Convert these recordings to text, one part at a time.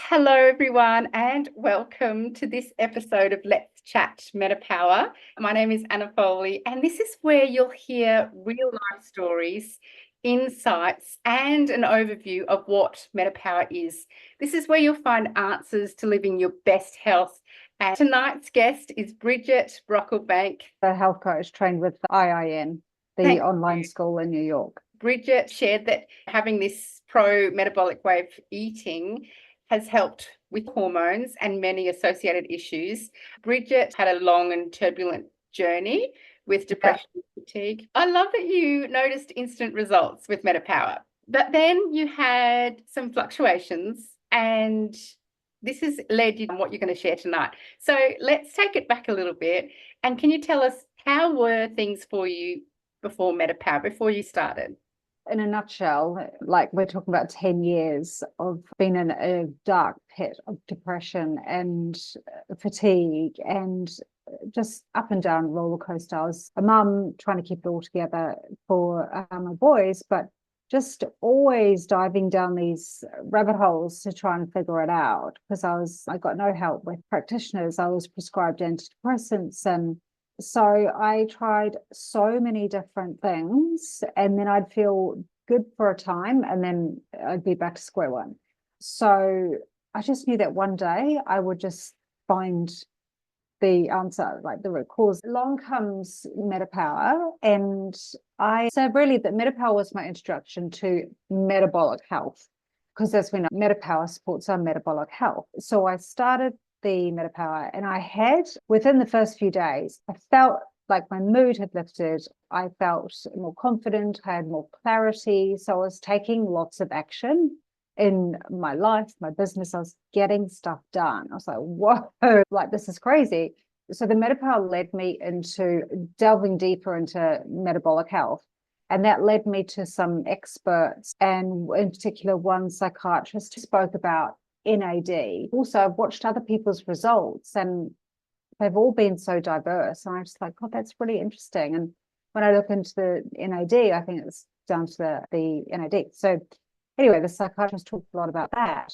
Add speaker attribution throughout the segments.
Speaker 1: Hello, everyone, and welcome to this episode of Let's Chat MetaPWR. My name is Anna Foley, and this is where you'll hear real life stories, insights, and an overview of what MetaPWR is. This is where you'll find answers to living your best health. And tonight's guest is Bridget Brocklebank,
Speaker 2: a health coach trained with the IIN, the online school in New York.
Speaker 1: Bridget shared that having this pro-metabolic way of eating has helped with hormones and many associated issues. Bridget had a long and turbulent journey with depression and fatigue. I love that you noticed instant results with MetaPWR, but then you had some fluctuations, and this has led you to what you're going to share tonight. So let's take it back a little bit. And can you tell us, how were things for you before MetaPWR, before you started?
Speaker 2: In a nutshell, like we're talking about 10 years of being in a dark pit of depression and fatigue and just up and down roller coaster. I was a mum trying to keep it all together for my boys, but just always diving down these rabbit holes to try and figure it out, because I got no help with practitioners. I was prescribed antidepressants, and so I tried so many different things, and then I'd feel good for a time and then I'd be back to square one. So I just knew that one day I would just find the answer, like the root cause. Along comes MetaPWR, and I said really that MetaPWR was my introduction to metabolic health, because as we know, MetaPWR supports our metabolic health. So I started the MetaPWR, and I had, within the first few days, I felt like my mood had lifted. I felt more confident, I had more clarity. So I was taking lots of action in my life, my business. I was getting stuff done. I was like, whoa, like this is crazy. So the MetaPWR led me into delving deeper into metabolic health. And that led me to some experts, and in particular, one psychiatrist who spoke about NAD. Also, I've watched other people's results, and they've all been so diverse. And I'm just like, God, that's really interesting. And when I look into the NAD, I think it's down to the NAD. So anyway, the psychiatrist talked a lot about that.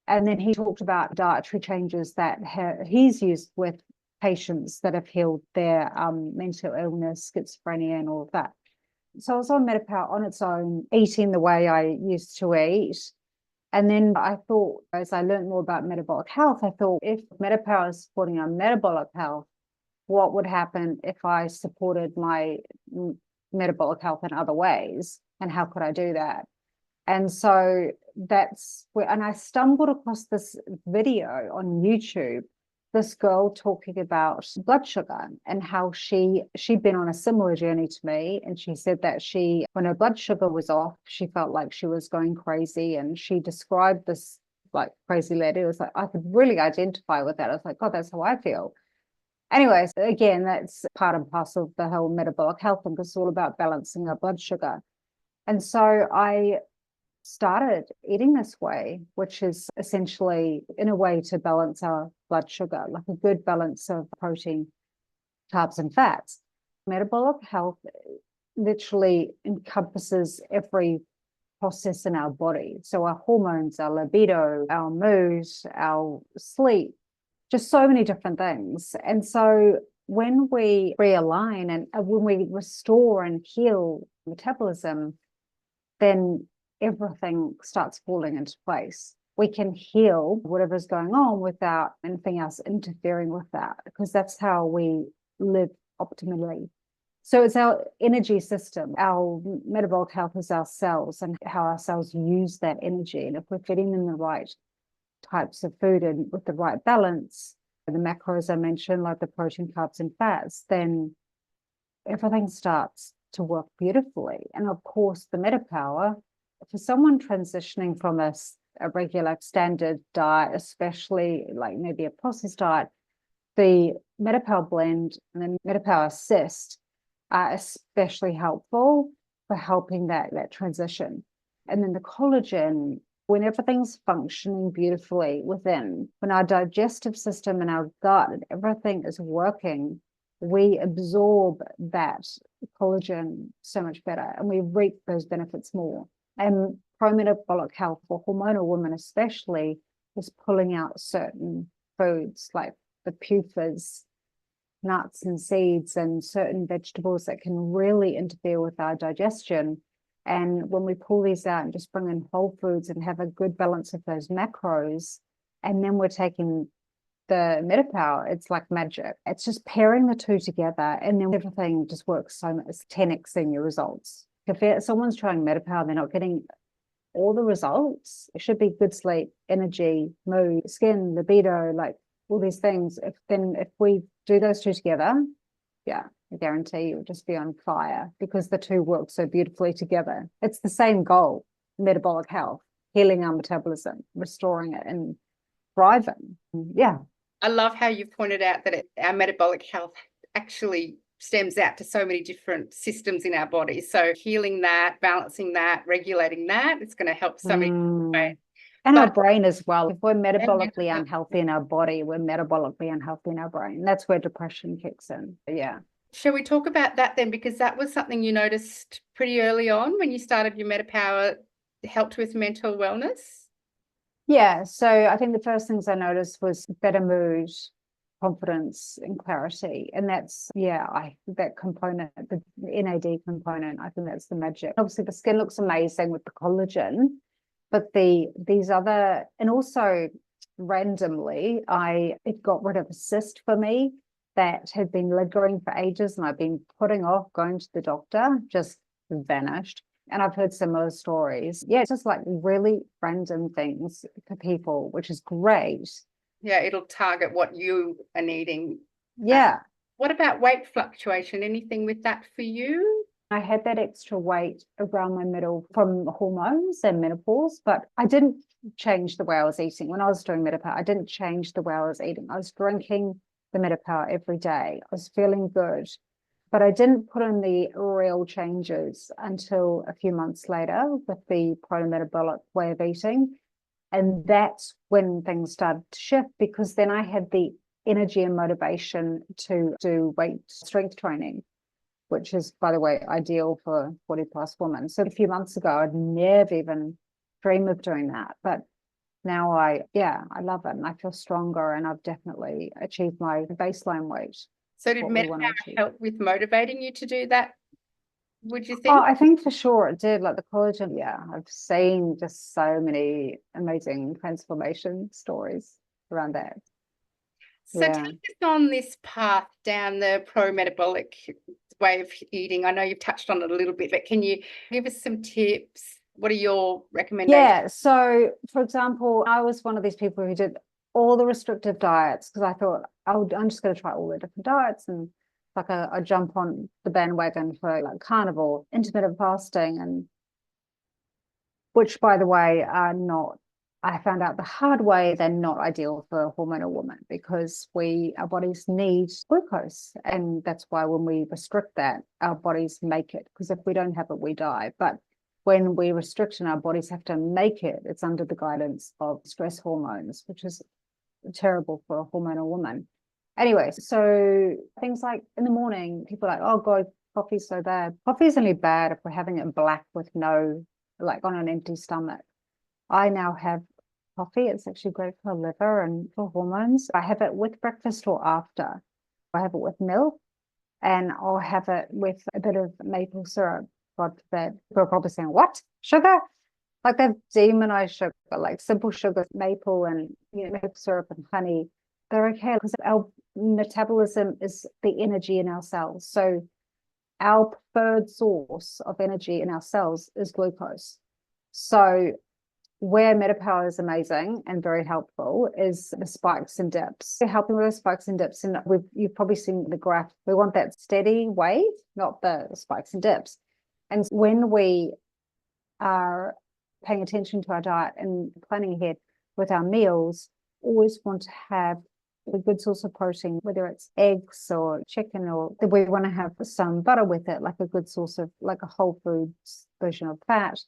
Speaker 2: And then he talked about dietary changes that he's used with patients that have healed their mental illness, schizophrenia, and all of that. So I was on MetaPWR on its own, eating the way I used to eat. And then I thought, as I learned more about metabolic health, I thought, if MetaPWR is supporting our metabolic health, what would happen if I supported my metabolic health in other ways? And how could I do that? And so that's where, and I stumbled across this video on YouTube, this girl talking about blood sugar and how she'd been on a similar journey to me. And she said that when her blood sugar was off, she felt like she was going crazy. And she described this like crazy lady. It was like, I could really identify with that. I was like, God, that's how I feel. Anyways, again, that's part and parcel of the whole metabolic health thing, because it's all about balancing our blood sugar. And so I started eating this way, which is essentially in a way to balance our blood sugar, like a good balance of protein, carbs, and fats. Metabolic health literally encompasses every process in our body. So our hormones, our libido, our mood, our sleep, just so many different things. And so when we realign and when we restore and heal metabolism, then everything starts falling into place. We can heal whatever's going on without anything else interfering with that, because that's how we live optimally. So it's our energy system. Our metabolic health is our cells and how our cells use that energy. And if we're feeding them the right types of food and with the right balance, the macros I mentioned, like the protein, carbs, and fats, then everything starts to work beautifully. And of course, the MetaPWR, for someone transitioning from a regular standard diet, especially like maybe a processed diet, the MetaPWR blend and the MetaPWR assist are especially helpful for helping that transition. And then the collagen, when everything's functioning beautifully within, when our digestive system and our gut and everything is working, we absorb that collagen so much better, and we reap those benefits more. And pro-metabolic health for hormonal women especially is pulling out certain foods like the PUFAs, nuts and seeds, and certain vegetables that can really interfere with our digestion. And when we pull these out and just bring in whole foods and have a good balance of those macros, and then we're taking the MetaPWR, it's like magic. It's just pairing the two together, and then everything just works so much. It's 10xing your results. If someone's trying MetaPWR, they're not getting all the results. It should be good sleep, energy, mood, skin, libido, like all these things. If we do those two together, yeah, I guarantee you'll just be on fire, because the two work so beautifully together. It's the same goal: metabolic health, healing our metabolism, restoring it, and thriving. Yeah.
Speaker 1: I love how you pointed out that our metabolic health actually stems out to so many different systems in our body. So healing that, balancing that, regulating that, it's going to help so many different ways.
Speaker 2: And our brain as well. If we're metabolically unhealthy in our body, we're metabolically unhealthy in our brain. That's where depression kicks in. Yeah.
Speaker 1: Shall we talk about that then? Because that was something you noticed pretty early on when you started your MetaPWR, helped with mental wellness.
Speaker 2: Yeah, so I think the first things I noticed was better mood, confidence, and clarity. And that's, that component, the NAD component, I think that's the magic. Obviously, the skin looks amazing with the collagen, but these other, and also randomly, it got rid of a cyst for me that had been lingering for ages, and I've been putting off going to the doctor, just vanished. And I've heard similar stories. Yeah, it's just like really random things for people, which is great.
Speaker 1: Yeah, it'll target what you are needing.
Speaker 2: Yeah.
Speaker 1: What about weight fluctuation? Anything with that for you?
Speaker 2: I had that extra weight around my middle from hormones and menopause, but I didn't change the way I was eating. When I was doing MetaPWR, I didn't change the way I was eating. I was drinking the MetaPWR every day. I was feeling good. But I didn't put in the real changes until a few months later with the prometabolic way of eating. And that's when things started to shift, because then I had the energy and motivation to do weight strength training, which is, by the way, ideal for 40 plus women. So a few months ago, I'd never even dream of doing that. But now I love it, and I feel stronger, and I've definitely achieved my baseline weight.
Speaker 1: So did MetaPWR help with motivating you to do that, would you think?
Speaker 2: Oh, I think for sure it did. Like the collagen, I've seen just so many amazing transformation stories around that.
Speaker 1: So take us on this path down the pro-metabolic way of eating. I know you've touched on it a little bit, but can you give us some tips? What are your recommendations?
Speaker 2: Yeah, so for example, I was one of these people who did all the restrictive diets, because I thought, I'm just going to try all the different diets, and like I jump on the bandwagon for like carnivore, intermittent fasting, and which, by the way, are not, I found out the hard way, they're not ideal for a hormonal woman, because our bodies need glucose, and that's why when we restrict that, our bodies make it, because if we don't have it, we die. But when we restrict and our bodies have to make it, it's under the guidance of stress hormones, which is terrible for a hormonal woman. Anyway, so things like in the morning, people are like, oh God, coffee's so bad. Coffee is only bad if we're having it black with like on an empty stomach. I now have coffee. It's actually great for the liver and for hormones. I have it with breakfast or after. I have it with milk, and I'll have it with a bit of maple syrup. God forbid. People are probably saying, what? Sugar? Like they've demonized sugar, like simple sugar, maple and maple syrup and honey. They're okay, because our metabolism is the energy in our cells. So our preferred source of energy in our cells is glucose. So where MetaPWR is amazing and very helpful is the spikes and dips. They're helping with those spikes and dips. And you've probably seen the graph. We want that steady wave, not the spikes and dips. And when we are paying attention to our diet and planning ahead with our meals, always want to have a good source of protein, whether it's eggs or chicken, or we want to have some butter with it, like a good source of, like a whole foods version of fat,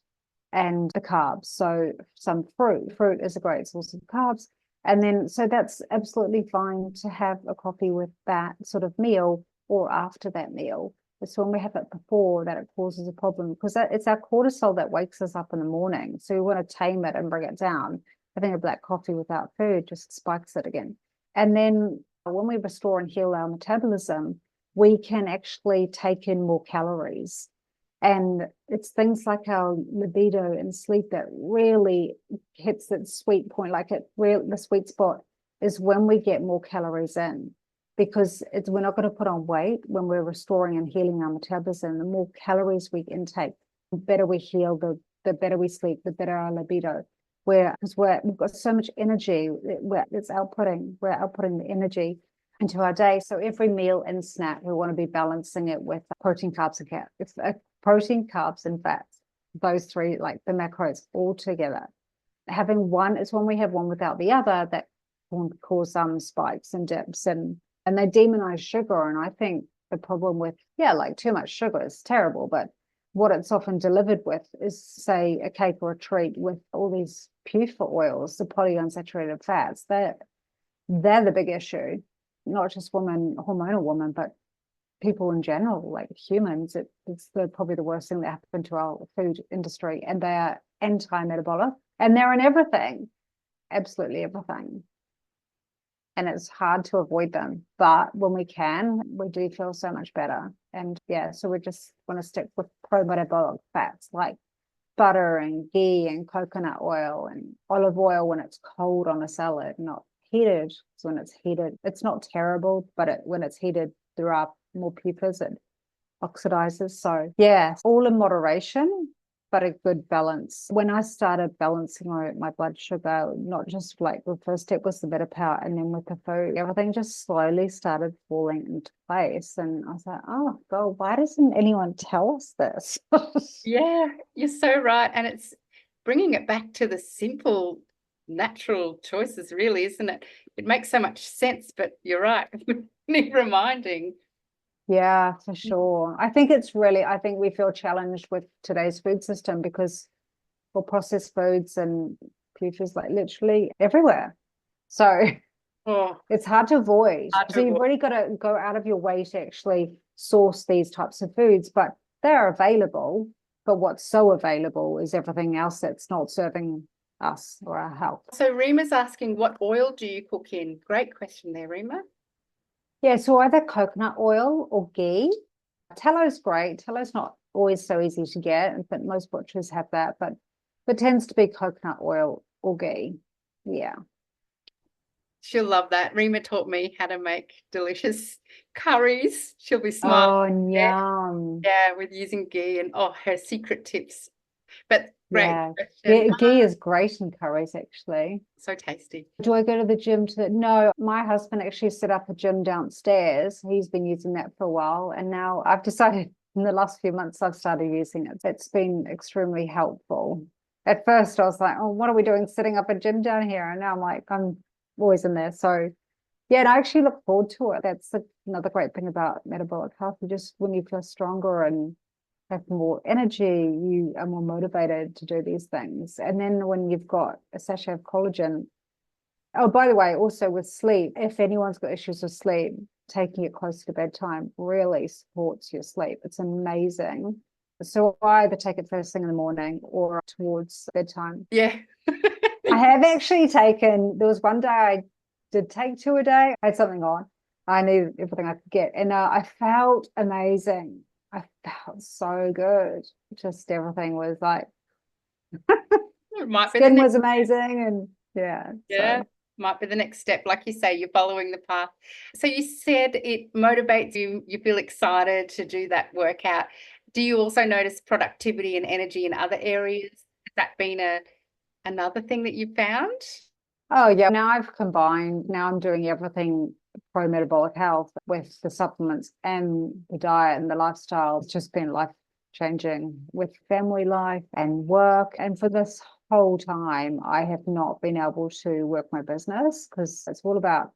Speaker 2: and the carbs. So some fruit is a great source of carbs. And then, so that's absolutely fine to have a coffee with that sort of meal or after that meal. It's when we have it before that it causes a problem, because it's our cortisol that wakes us up in the morning. So we want to tame it and bring it down. having a black coffee without food just spikes it again. And then when we restore and heal our metabolism, we can actually take in more calories. And it's things like our libido and sleep that really hits that sweet point, like the sweet spot is when we get more calories in, because we're not going to put on weight when we're restoring and healing our metabolism. The more calories we intake, the better we heal, the better we sleep, the better our libido. Because we've got so much energy, we're outputting the energy into our day. So every meal and snack, we want to be balancing it with protein, carbs, and fat. It's protein, carbs, and fats. Those three, like the macros, all together. Having one is when we have one without the other, that can cause some spikes and dips, and they demonize sugar. And I think the problem with like too much sugar is terrible, but what it's often delivered with is, say, a cake or a treat with all these pure oils, the polyunsaturated fats. They're the big issue. Not just hormonal women, but people in general, like humans. It's probably the worst thing that happened to our food industry, and they are anti-metabolic, and they're in everything, absolutely everything. And it's hard to avoid them, but when we can, we do feel so much better. And so we just want to stick with prometabolic fats like butter and ghee and coconut oil and olive oil when it's cold on a salad, not heated. So when it's heated, it's not terrible, but when it's heated, there are more PFAS, it oxidizes. So all in moderation, but a good balance. When I started balancing my blood sugar, not just like the first step was the MetaPWR, and then with the food, everything just slowly started falling into place. And I was like, oh God, why doesn't anyone tell us this?
Speaker 1: Yeah, you're so right. And it's bringing it back to the simple, natural choices, really, isn't it? It makes so much sense, but you're right. Need reminding.
Speaker 2: Yeah, for sure. I think we feel challenged with today's food system because for processed foods and futures like literally everywhere. So it's hard to avoid. So you've really got to go out of your way to actually source these types of foods, but they're available. But what's so available is everything else that's not serving us or our health.
Speaker 1: So Rima's asking, what oil do you cook in? Great question there, Rima.
Speaker 2: Yeah, so either coconut oil or ghee. Tallow is great. Tallow's not always so easy to get, but most butchers have that. But it tends to be coconut oil or ghee. Yeah.
Speaker 1: She'll love that. Rima taught me how to make delicious curries. She'll be
Speaker 2: Oh,
Speaker 1: smart.
Speaker 2: yum.
Speaker 1: Yeah, with using ghee and her secret tips. But great
Speaker 2: question. Ghee is great in curries, actually.
Speaker 1: So tasty.
Speaker 2: Do I go to the gym No, my husband actually set up a gym downstairs. He's been using that for a while. And now I've decided in the last few months, I've started using it. It's been extremely helpful. At first, I was like, oh, what are we doing setting up a gym down here? And now I'm like, I'm always in there. So and I actually look forward to it. That's another great thing about metabolic health. When you feel stronger and have more energy, you are more motivated to do these things. And then when you've got a sachet of collagen, oh, by the way, also with sleep, if anyone's got issues with sleep, taking it close to bedtime really supports your sleep. It's amazing. So I either take it first thing in the morning or towards bedtime.
Speaker 1: Yeah.
Speaker 2: I have actually there was one day I did take 2 a day. I had something on. I needed everything I could get. And I felt amazing. I felt so good. Just everything was like, skin was amazing. And
Speaker 1: might be the next step. Like you say, you're following the path. So you said it motivates you. You feel excited to do that workout. Do you also notice productivity and energy in other areas? Has that been another thing that you found?
Speaker 2: Oh, yeah. Now I've combined. Now I'm doing everything pro-metabolic health with the supplements and the diet and the lifestyle. It's just been life-changing with family life and work. And for this whole time, I have not been able to work my business because it's all about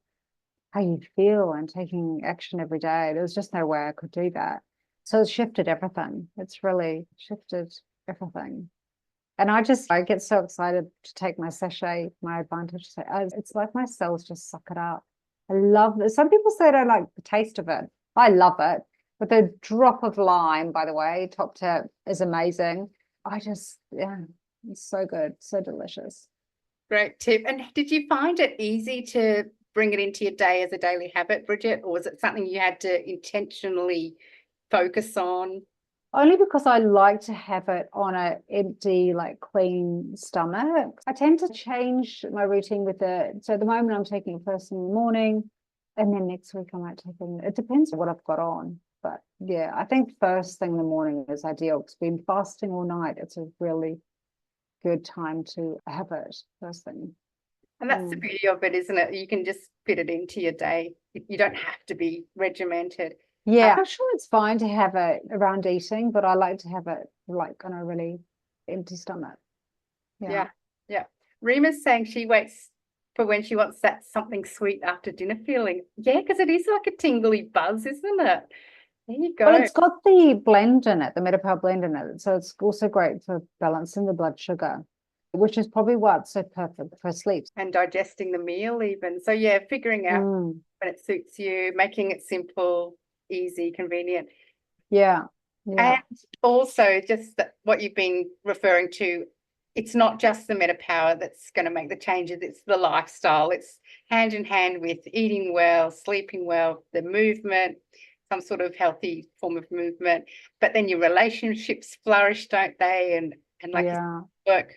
Speaker 2: how you feel and taking action every day. There was just no way I could do that. So it's shifted everything. It's really shifted everything. And I get so excited to take my sachet, my advantage. It's like my cells just suck it up. I love it. Some people say they don't like the taste of it. I love it. But the drop of lime, by the way, top tip, is amazing. It's so good, so delicious.
Speaker 1: Great tip. And did you find it easy to bring it into your day as a daily habit, Bridget, or was it something you had to intentionally focus on?
Speaker 2: Only because I like to have it on an empty, like clean stomach. I tend to change my routine with it. So at the moment I'm taking it first thing in the morning, and then next week I might take it. It depends on what I've got on. But yeah, I think first thing in the morning is ideal because we've been fasting all night. It's a really good time to have it first thing.
Speaker 1: And that's the beauty of it, isn't it? You can just fit it into your day. You don't have to be regimented.
Speaker 2: Yeah, I'm sure it's fine to have it around eating, but I like to have it like on a really empty stomach.
Speaker 1: Yeah. Rima's saying she waits for when she wants that something sweet after dinner feeling. Yeah, because it is like a tingly buzz, isn't it? There you go.
Speaker 2: Well, it's got the blend in it, the MetaPWR blend in it. So it's also great for balancing the blood sugar, which is probably why it's so perfect for sleep.
Speaker 1: And digesting the meal even. So yeah, figuring out when it suits you, making it simple, easy, convenient.
Speaker 2: Yeah.
Speaker 1: And also just what you've been referring to, it's not just the MetaPWR that's going to make the changes, it's the lifestyle. It's hand in hand with eating well, sleeping well, the movement, some sort of healthy form of movement. But then your relationships flourish, don't they? And like work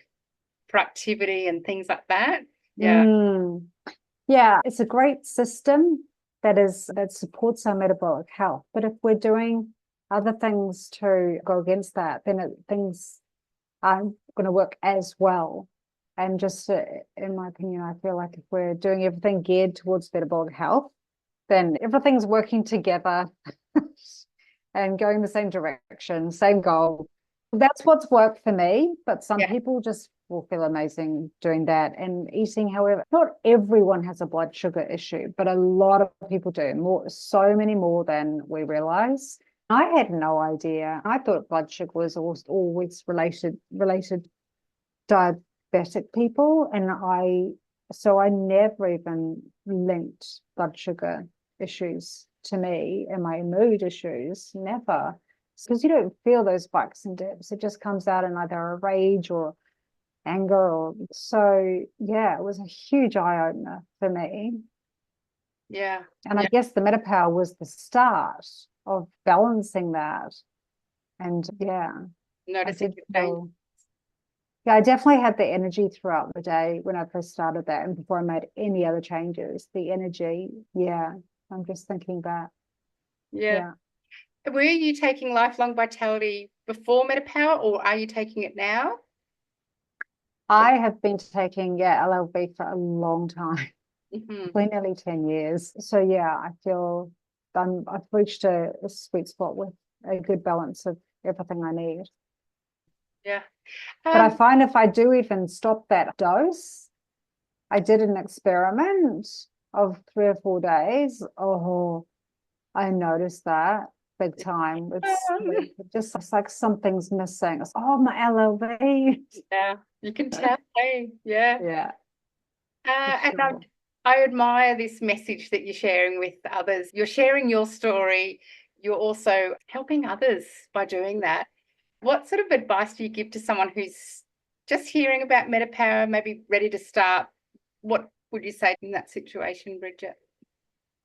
Speaker 1: productivity and things like that.
Speaker 2: Yeah, it's a great system that supports our metabolic health. But if we're doing other things to go against that, then things aren't going to work as well. And just in my opinion, I feel like if we're doing everything geared towards metabolic health, then everything's working together and going the same direction, same goal. That's what's worked for me, but some people just will feel amazing doing that and eating. However, not everyone has a blood sugar issue, but a lot of people do, so many more than we realize. I had no idea. I thought blood sugar was always related diabetic people, and I never even linked blood sugar issues to me and my mood issues, never, because you don't feel those spikes and dips. It just comes out in either a rage or anger, or so. Yeah, it was a huge eye opener for me.
Speaker 1: Yeah,
Speaker 2: and I guess the MetaPWR was the start of balancing that. And
Speaker 1: noticing
Speaker 2: I definitely had the energy throughout the day when I first started that, and before I made any other changes, the energy. I'm just thinking back.
Speaker 1: Were you taking Lifelong Vitality before MetaPWR, or are you taking it now?
Speaker 2: I have been taking LLV for a long time. Probably nearly 10 years. So I feel I've reached a sweet spot with a good balance of everything I need. But I find if I do even stop that dose, I did an experiment of 3 or 4 days. Oh, I noticed that big time. It's just like something's missing. It's, my LLV.
Speaker 1: Yeah, you can tell.
Speaker 2: Yeah.
Speaker 1: And I admire this message that you're sharing with others. You're sharing your story. You're also helping others by doing that. What sort of advice do you give to someone who's just hearing about MetaPWR, maybe ready to start? What would you say in that situation, Bridget?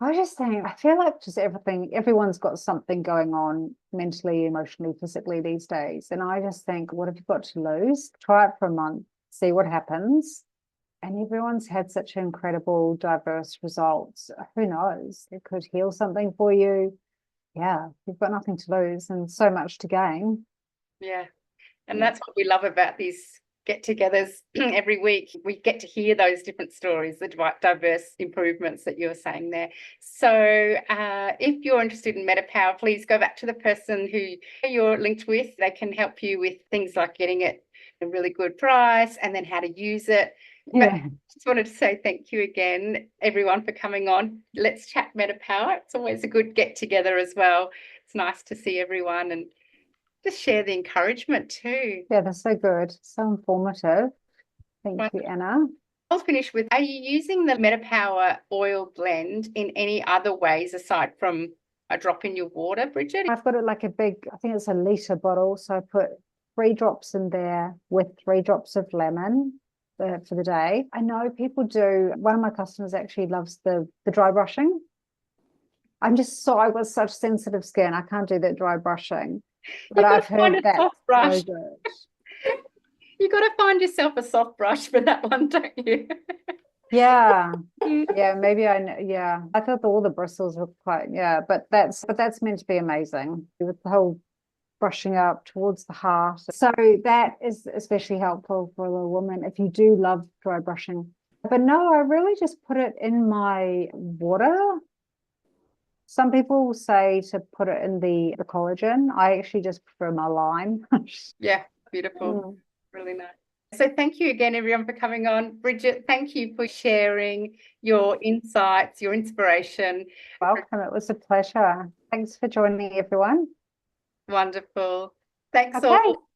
Speaker 2: I just think, I feel like just everyone's got something going on mentally, emotionally, physically these days. And I just think, what have you got to lose? Try it for a month, see what happens. And everyone's had such incredible, diverse results. Who knows? It could heal something for you. Yeah, you've got nothing to lose and so much to gain.
Speaker 1: Yeah. And that's what we love about these get-togethers every week. We get to hear those different stories, the diverse improvements that you were saying there. So if you're interested in MetaPWR, please go back to the person who you're linked with. They can help you with things like getting it at a really good price and then how to use it. But I just wanted to say thank you again, everyone, for coming on. Let's chat MetaPWR. It's always a good get-together as well. It's nice to see everyone and just share the encouragement too.
Speaker 2: Yeah, that's so good. So informative. Thank you, Anna.
Speaker 1: I'll finish with, are you using the MetaPWR oil blend in any other ways aside from a drop in your water, Bridget?
Speaker 2: I've got it like a big, I think it's a litre bottle. So I put 3 drops in there with 3 drops of lemon. for the day. I know people do. One of my customers actually loves the dry brushing. I've got such sensitive skin. I can't do that dry brushing. But I've heard that so good.
Speaker 1: You got to find yourself a soft brush for that one, don't you?
Speaker 2: Yeah. Yeah, maybe I thought all the bristles were quite, but that's meant to be amazing with the whole brushing up towards the heart. So that is especially helpful for a woman if you do love dry brushing. But no, I really just put it in my water. Some people say to put it in the collagen. I actually just prefer my lime.
Speaker 1: Yeah, beautiful. Really nice. So thank you again, everyone, for coming on. Bridget, thank you for sharing your insights, your inspiration.
Speaker 2: Welcome. It was a pleasure. Thanks for joining, everyone.
Speaker 1: Wonderful. Thanks all.